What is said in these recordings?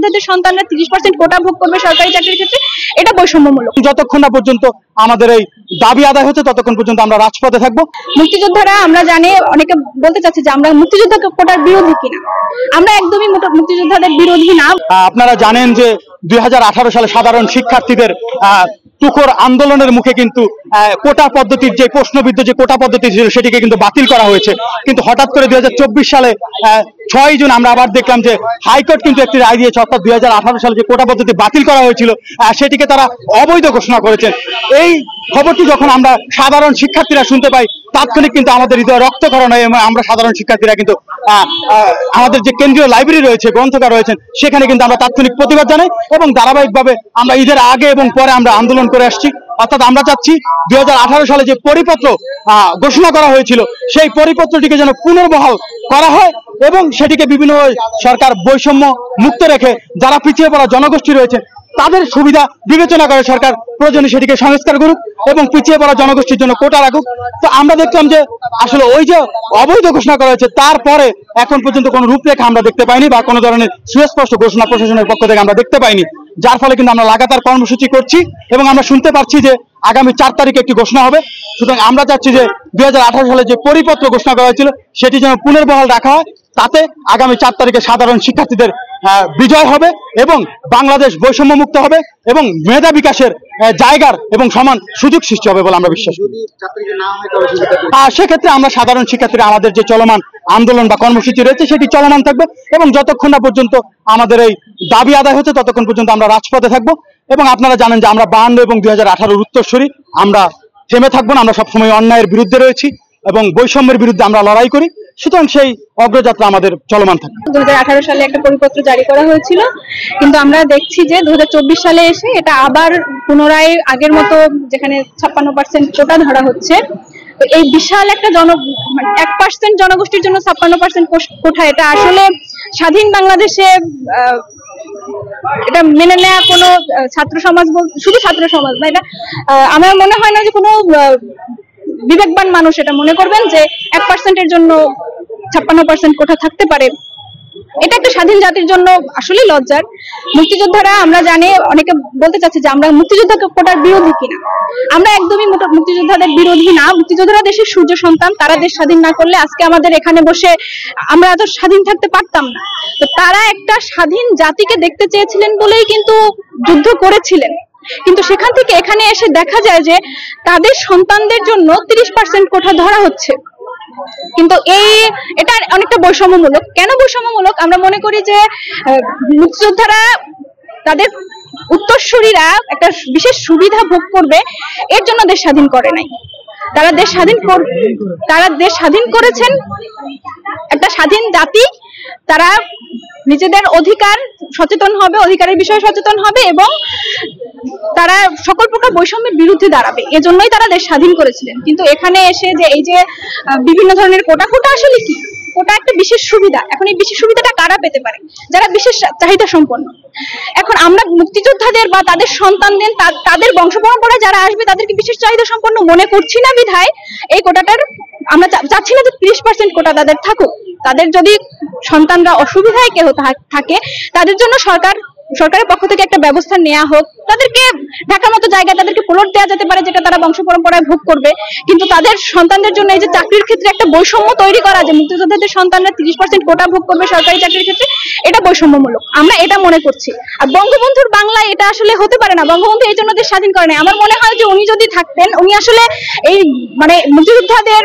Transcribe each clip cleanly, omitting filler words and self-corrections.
মুক্তিযোদ্ধাদের সন্তানরা 30% কোটা ভোগ করবে সরকারি চাকরির ক্ষেত্রে, এটা বৈষম্যমূলক। যতক্ষণ না পর্যন্ত আমাদের এই দাবি আদায় হচ্ছে ততক্ষণ পর্যন্ত আমরা রাজপথে থাকবো। মুক্তিযোদ্ধারা, আমরা জানি অনেকে বলতে চাচ্ছে যে আমরা মুক্তিযোদ্ধা কোটার বিরোধী কিনা, আমরা একদমই মুক্তিযোদ্ধাদের বিরোধী না। আপনারা জানেন যে 2018 সালে সাধারণ শিক্ষার্থীদের তুখোর আন্দোলনের মুখে কিন্তু কোটা পদ্ধতির যে প্রশ্নবিদ্ধ যে কোটা পদ্ধতি ছিল সেটিকে কিন্তু বাতিল করা হয়েছে। কিন্তু হঠাৎ করে 2024 সালে 6 জুন আমরা আবার দেখলাম যে হাইকোর্ট কিন্তু একটি রায় দিয়েছে, অর্থাৎ 2018 সালে যে কোটা পদ্ধতি বাতিল করা হয়েছিল সেটিকে তারা অবৈধ ঘোষণা করেছেন। এই খবরটি যখন আমরা সাধারণ শিক্ষার্থীরা শুনতে পাই তাৎক্ষণিক কিন্তু আমাদের হৃদয় রক্তক্ষরণ হয় এবং আমরা সাধারণ শিক্ষার্থীরা কিন্তু আমাদের যে কেন্দ্রীয় লাইব্রেরি রয়েছে, গ্রন্থাগার রয়েছেন, সেখানে কিন্তু আমরা তাৎক্ষণিক প্রতিবাদ জানাই এবং ধারাবাহিকভাবে আমরা ঈদের আগে এবং পরে আমরা আন্দোলন করে আসছি। অর্থাৎ আমরা চাচ্ছি 2018 সালে যে পরিপত্র ঘোষণা করা হয়েছিল সেই পরিপত্রটিকে যেন পুনর্বহাল করা হয় এবং সেটিকে বিভিন্ন সরকার বৈষম্য মুক্ত রেখে যারা পিছিয়ে পড়া জনগোষ্ঠী রয়েছে তাদের সুবিধা বিবেচনা করে সরকার প্রয়োজনে সেটিকে সংস্কার করুক এবং পিছিয়ে পড়া জনগোষ্ঠীর জন্য কোটা রাখুক। তো আমরা দেখলাম যে আসলে ওই যে অবৈধ ঘোষণা করা হয়েছে তারপরে এখন পর্যন্ত কোনো রূপরেখা আমরা দেখতে পাইনি বা কোনো ধরনের সুস্পষ্ট ঘোষণা প্রশাসনের পক্ষ থেকে আমরা দেখতে পাইনি, যার ফলে কিন্তু আমরা লাগাতার কর্মসূচি করছি এবং আমরা শুনতে পাচ্ছি যে আগামী 4 তারিখে একটি ঘোষণা হবে। সুতরাং আমরা চাচ্ছি যে 2018 সালে যে পরিপত্র ঘোষণা করা হয়েছিল সেটি যেন পুনর্বহাল রাখা হয়, তাতে আগামী 4 তারিখে সাধারণ শিক্ষার্থীদের বিজয় হবে এবং বাংলাদেশ বৈষম্য মুক্ত হবে এবং মেধা বিকাশের জায়গার এবং সমান সুযোগ সৃষ্টি হবে বলে আমরা বিশ্বাস করি। সেক্ষেত্রে আমরা সাধারণ শিক্ষার্থীরা আমাদের যে চলমান আন্দোলন বা কর্মসূচি রয়েছে সেটি চলমান থাকবে এবং যতক্ষণ না পর্যন্ত আমাদের এই দাবি আদায় হচ্ছে ততক্ষণ পর্যন্ত আমরা রাজপথে থাকবো। এবং আপনারা জানেন যে আমরা 52 এবং 2018 উত্তরসূরি, আমরা থেমে থাকবো না, আমরা সবসময় অন্যায়ের বিরুদ্ধে রয়েছি এবং বৈষম্যের বিরুদ্ধে আমরা লড়াই করি। সুতরাং সেই অগ্রযাত্রা আমাদের চলমান থাকে। 2018 সালে একটা পরিপত্র জারি করা হয়েছিল, কিন্তু আমরা দেখছি যে 2024 সালে এসে এটা আবার পুনরায় আগের মতো যেখানে 56% কোটা ধরা হচ্ছে। তো এই বিশাল একটা 1% জনগোষ্ঠীর জন্য 56% কোটা, এটা আসলে স্বাধীন বাংলাদেশে এটা মেনে নেওয়া কোনো ছাত্র সমাজ, শুধু ছাত্র সমাজ না, এটা আমার মনে হয় না যে কোনো বিবেকবান মানুষ এটা মনে করবেন যে 1%-এর জন্য 56% কোটা থাকতে পারে। এটা একটা স্বাধীন জাতির জন্য আসলে লজ্জার। মুক্তিযোদ্ধারা, আমরা জানি অনেকে বলতে চাচ্ছে যে আমরা মুক্তিযোদ্ধা কোটার বিরোধী কিনা, আমরা একদমই মুক্তিযোদ্ধাদের বিরোধী না। মুক্তিযোদ্ধারা দেশের সূর্য সন্তান, তারা দেশ স্বাধীন না করলে আজকে আমাদের এখানে বসে আমরা এত স্বাধীন থাকতে পারতাম না। তো তারা একটা স্বাধীন জাতিকে দেখতে চেয়েছিলেন বলেই কিন্তু যুদ্ধ করেছিলেন, কিন্তু সেখান থেকে এখানে এসে দেখা যায় যে তাদের সন্তানদের জন্য 30% কোটা ধরা হচ্ছে। কিন্তু এটা অনেকটা বৈষম্যমূলক। কেন বৈষম্যমূলক? আমরা মনে করি যে মুক্তিযোদ্ধারা তাদের উত্তরসূরিরা একটা বিশেষ সুবিধা ভোগ করবে এর জন্য দেশ স্বাধীন করে নাই। তারা দেশ স্বাধীন করেছেন একটা স্বাধীন জাতি, তারা নিজেদের অধিকার সচেতন হবে, অধিকারের বিষয়ে সচেতন হবে এবং তারা সকল প্রকার বৈষম্যের বিরুদ্ধে দাঁড়াবে, এজন্যই তারা দেশ স্বাধীন করেছিলেন। কিন্তু এখানে এসে যে এই যে বিভিন্ন ধরনের কোটা আসলে কি? কোটা একটা বিশেষ সুবিধা। এখন এই বিশেষ সুবিধাটা কারা পেতে পারে? যারা বিশেষ চাহিদা সম্পন্ন। এখন আমরা মুক্তিযোদ্ধাদের বা তাদের সন্তানদের, তাদের বংশ পরম্পরা যারা আসবে তাদেরকে বিশেষ চাহিদা সম্পন্ন মনে করছি না বিধায় এই কোটাটার আমরা চাচ্ছি না যে 30% কোটা তাদের থাকুক। তাদের যদি সন্তানরা অসুবিধায় কেউ থাকে তাদের জন্য সরকারের পক্ষ থেকে একটা ব্যবস্থা নেওয়া হোক, তাদেরকে ঢাকার মতো জায়গায় তাদেরকে প্লট দেওয়া যেতে পারে যেটা তারা বংশ পরম্পরায় ভোগ করবে। কিন্তু তাদের সন্তানদের জন্য এই যে চাকরির ক্ষেত্রে একটা বৈষম্য তৈরি করা, যে মুক্তিযোদ্ধাদের সন্তানরা 30% কোটা ভোগ করবে সরকারি চাকরির ক্ষেত্রে, এটা বৈষম্যমূলক, আমরা এটা মনে করছি। আর বঙ্গবন্ধুর বাংলায় এটা আসলে হতে পারে না। বঙ্গবন্ধু এই জন্য দেশ স্বাধীন করে নাই। আমার মনে হয় যে উনি যদি থাকতেন, উনি আসলে এই মুক্তিযোদ্ধাদের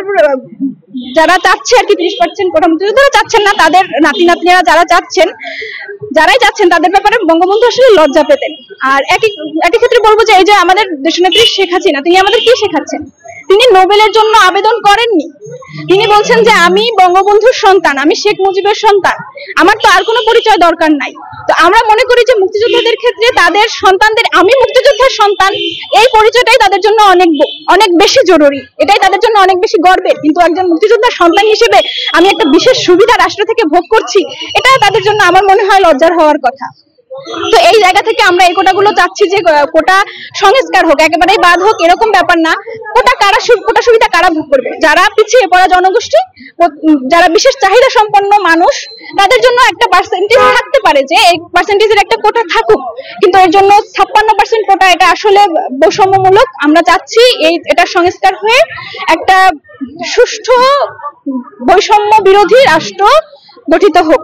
যারা চাচ্ছে আর কি 30% কোটা, মুক্তিযোদ্ধারা চাচ্ছেন না, তাদের নাতি নাতনিরা যারাই চাচ্ছেন তাদের ব্যাপারে বঙ্গবন্ধু আসলে লজ্জা পেতেন। আর একই ক্ষেত্রে বলবো যে এই যে আমাদের দেশনেত্রী শেখ হাসিনা, তিনি আমাদের কি শেখাচ্ছেন? তিনি নোবেলের জন্য আবেদন করেননি। তিনি বলছেন যে আমি বঙ্গবন্ধুর সন্তান, আমি শেখ মুজিবের সন্তান, আমার তো আর কোনো পরিচয় দরকার নাই। তো আমরা মনে করি যে মুক্তিযোদ্ধাদের ক্ষেত্রে তাদের সন্তানদের আমি মুক্তিযোদ্ধার সন্তান এই পরিচয়টাই তাদের জন্য অনেক বেশি জরুরি, এটাই তাদের জন্য অনেক বেশি গর্বের। কিন্তু একজন মুক্তিযোদ্ধার সন্তান হিসেবে আমি একটা বিশেষ সুবিধা রাষ্ট্র থেকে ভোগ করছি, এটা তাদের জন্য আমার মনে হয় লজ্জার হওয়ার কথা। তো এই জায়গা থেকে আমরা এই কোটাগুলো চাচ্ছি যে কোটা সংস্কার হোক, একেবারেই বাদ হোক এরকম ব্যাপার না। কোটা সুবিধা কারা ভোগ করবে? যারা পিছিয়ে পড়া জনগোষ্ঠী, যারা বিশেষ চাহিদা সম্পন্ন মানুষ, তাদের জন্য একটা পার্সেন্টেজ থাকতে পারে যে এই পার্সেন্টেজের একটা কোটা থাকুক, কিন্তু এর জন্য 56% কোটা এটা আসলে বৈষম্যমূলক। আমরা চাচ্ছি এটা সংস্কার হয়ে একটা সুষ্ঠু বৈষম্য বিরোধী রাষ্ট্র গঠিত হোক।